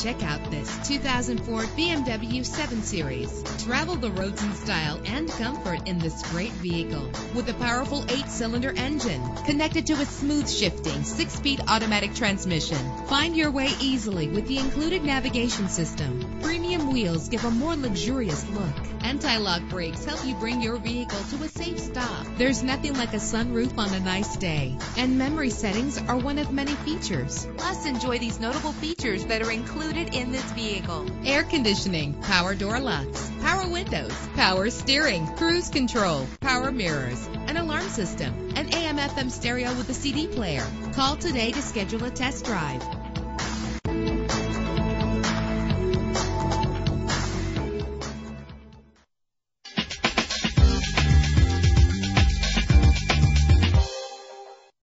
Check out this 2004 BMW 7 Series. Travel the roads in style and comfort in this great vehicle. With a powerful 8-cylinder engine connected to a smooth shifting 6-speed automatic transmission. Find your way easily with the included navigation system. Premium wheels give a more luxurious look. Anti-lock brakes help you bring your vehicle to a safe stop. There's nothing like a sunroof on a nice day. And memory settings are one of many features. Plus, enjoy these notable features that are included in this vehicle: air conditioning, power door locks, power windows, power steering, cruise control, power mirrors, an alarm system, an AM/FM stereo with a CD player. Call today to schedule a test drive.